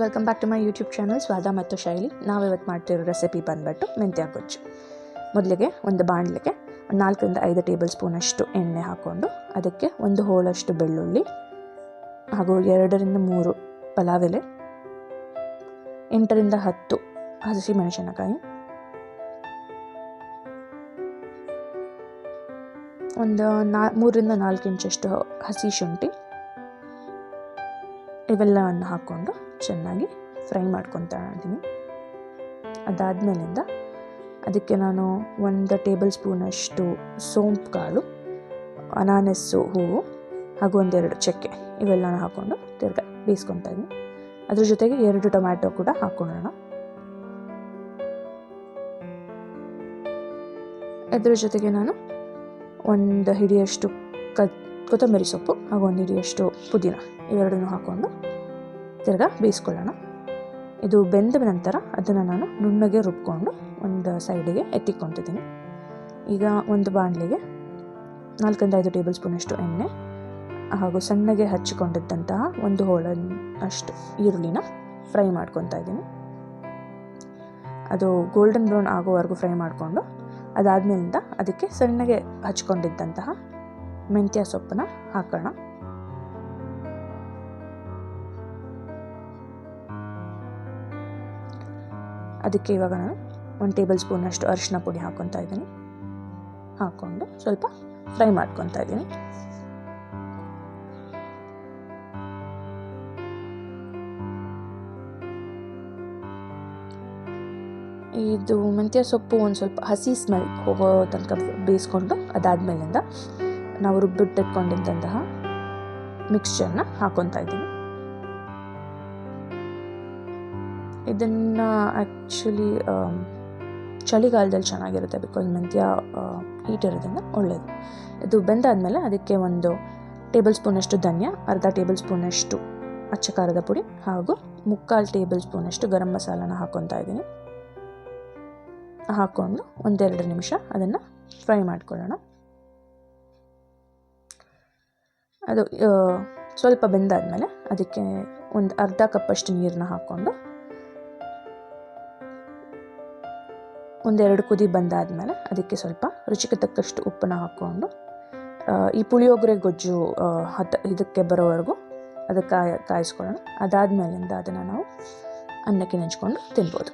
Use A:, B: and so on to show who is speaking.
A: Welcome back to my YouTube channel ಸ್ವಾದ ಮತ್ತು ಶೈಲಿ. ನಾವಿವತ್ತು ಮಾಡ್ತಿರೋ ರೆಸಿಪಿ ಬಂದ್ಬಿಟ್ಟು ಮೆಂತ್ಯ ಗೊಜ್ಜು. ಮೊದಲಿಗೆ ಒಂದು ಬಾಣಲೆಗೆ 4 ರಿಂದ 5 ಟೇಬಲ್ ಸ್ಪೂನಷ್ಟು ಎಣ್ಣೆ ಹಾಕ್ಕೊಂಡು ಅದಕ್ಕೆ 1 ಹೋಳಷ್ಟು ಬೆಳ್ಳುಳ್ಳಿ ಹಾಗೂ 2 ರಿಂದ 3 ಪಲಾವ್ ಎಲೆ, 8 ರಿಂದ 10 ಹಸಿಮೆಣಸಿನಕಾಯಿ, ಒಂದು 3 ರಿಂದ 4 ಇಂಚಷ್ಟು ಹಸಿ ಶುಂಠಿ ಇವೆಲ್ಲವನ್ನು ಹಾಕ್ಕೊಂಡು ಚೆನ್ನಾಗಿ ಫ್ರೈ ಮಾಡ್ಕೊತಾ ಇದ್ದೀನಿ. ಅದಾದಮೇಲಿಂದ ಅದಕ್ಕೆ ನಾನು 1 ಟೇಬಲ್ ಸ್ಪೂನಷ್ಟು ಸೋಂಪು ಕಾಳು, ಅನಾನಸ್ಸು ಹೂವು ಹಾಗೂ 1-2 ಚಕ್ಕೆ ಇವೆಲ್ಲನ ಹಾಕ್ಕೊಂಡು ತಿರ್ಗಾ ಬೇಯಿಸ್ಕೊತಾ ಇದ್ದೀನಿ. ಅದ್ರ ಜೊತೆಗೆ 2 ಟೊಮ್ಯಾಟೊ ಕೂಡ ಹಾಕ್ಕೊಳ್ಳೋಣ. ಇದ್ರ ಜೊತೆಗೆ ನಾನು 1 ಹಿಡಿಯಷ್ಟು ಕೊತ್ತಂಬರಿ ಸೊಪ್ಪು ಹಾಗೂ 1 ಹಿಡಿಯಷ್ಟು ಪುದೀನ ಇವೆರಡನ್ನೂ ಹಾಕ್ಕೊಂಡು ತಿರ್ಗಾ ಬೇಯಿಸ್ಕೊಳ್ಳೋಣ. ಇದು ಬೆಂದ ನಂತರ ಅದನ್ನು ನಾನು ನುಣ್ಣಗೆ ರುಬ್ಕೊಂಡು ಒಂದು ಸೈಡಿಗೆ ಎತ್ತಿಕೊತಿದ್ದೀನಿ. ಈಗ ಒಂದು ಬಾಣಲೆಗೆ 4 ರಿಂದ 5 ಟೇಬಲ್ ಸ್ಪೂನಷ್ಟು ಎಣ್ಣೆ ಹಾಗೂ ಸಣ್ಣಗೆ ಹಚ್ಚಿಕೊಂಡಿದ್ದಂತಹ 1 ಹೋಳಷ್ಟು ಈರುಳ್ಳಿನ ಫ್ರೈ ಮಾಡ್ಕೊತಾ ಇದ್ದೀನಿ. ಅದು ಗೋಲ್ಡನ್ ಬ್ರೌನ್ ಆಗೋವರೆಗೂ ಫ್ರೈ ಮಾಡಿಕೊಂಡು ಅದಾದಮೇಲಿಂದ ಅದಕ್ಕೆ ಸಣ್ಣಗೆ ಹಚ್ಕೊಂಡಿದ್ದಂತಹ ಮೆಂತ್ಯ ಸೊಪ್ಪನ್ನ ಹಾಕೋಣ. ಅದಕ್ಕೆ ಇವಾಗ ನಾನು 1 ಟೇಬಲ್ ಸ್ಪೂನಷ್ಟು ಅರಿಶಿನ ಪುಡಿ ಹಾಕ್ಕೊತಾ ಇದ್ದೀನಿ. ಹಾಕ್ಕೊಂಡು ಸ್ವಲ್ಪ ಫ್ರೈ ಮಾಡ್ಕೊತಾ ಇದ್ದೀನಿ. ಇದು ಮೆಂತ್ಯ ಸೊಪ್ಪು ಒಂದು ಸ್ವಲ್ಪ ಹಸಿ ಸ್ಮೆಲ್ ಹೋಗೋ ತನಕ ಬೇಯಿಸ್ಕೊಂಡು ಅದಾದಮೇಲಿಂದ ನಾವು ರುಬ್ಬಿಟ್ಟಿಟ್ಕೊಂಡಿದ್ದಂತಹ ಮಿಕ್ಸ್ಚರ್ನ ಹಾಕ್ಕೊತಾ ಇದ್ದೀನಿ. ಇದನ್ನು ಆ್ಯಕ್ಚುಲಿ ಚಳಿಗಾಲದಲ್ಲಿ ಚೆನ್ನಾಗಿರುತ್ತೆ, ಬಿಕಾಸ್ ಮೆಂತ್ಯ ಹೀಟ್ ಇರೋದ್ರಿಂದ ಒಳ್ಳೆಯದು. ಇದು ಬೆಂದಾದಮೇಲೆ ಅದಕ್ಕೆ 1 ಟೇಬಲ್ ಸ್ಪೂನಷ್ಟು ಧನಿಯಾ, ಅರ್ಧ ಟೇಬಲ್ ಸ್ಪೂನಷ್ಟು ಅಚ್ಚ ಖಾರದ ಪುಡಿ ಹಾಗೂ 3/4 ಟೇಬಲ್ ಸ್ಪೂನಷ್ಟು ಗರಂ ಮಸಾಲಾನ ಹಾಕ್ಕೊತಾ ಇದ್ದೀನಿ. ಹಾಕ್ಕೊಂಡು 1-2 ನಿಮಿಷ ಅದನ್ನು ಫ್ರೈ ಮಾಡ್ಕೊಳ್ಳೋಣ. ಅದು ಸ್ವಲ್ಪ ಬೆಂದಾದಮೇಲೆ ಅದಕ್ಕೆ ಒಂದು ಅರ್ಧ ಕಪ್ಪಷ್ಟು ನೀರನ್ನ ಹಾಕ್ಕೊಂಡು 1-2 ಕುದಿ ಬಂದಾದಮೇಲೆ ಅದಕ್ಕೆ ಸ್ವಲ್ಪ ರುಚಿಗೆ ತಕ್ಕಷ್ಟು ಉಪ್ಪನ್ನು ಹಾಕ್ಕೊಂಡು ಈ ಪುಳಿಯೋಗರೆ ಗೊಜ್ಜು ಇದಕ್ಕೆ ಬರೋವರೆಗೂ ಅದಕ್ಕೆ ಕಾಯಿಸ್ಕೊಳ್ಳೋಣ. ಅದಾದಮೇಲಿಂದ ಅದನ್ನು ನಾವು ಅನ್ನಕ್ಕೆ ನೆಂಚ್ಕೊಂಡು ತಿನ್ಬೋದು.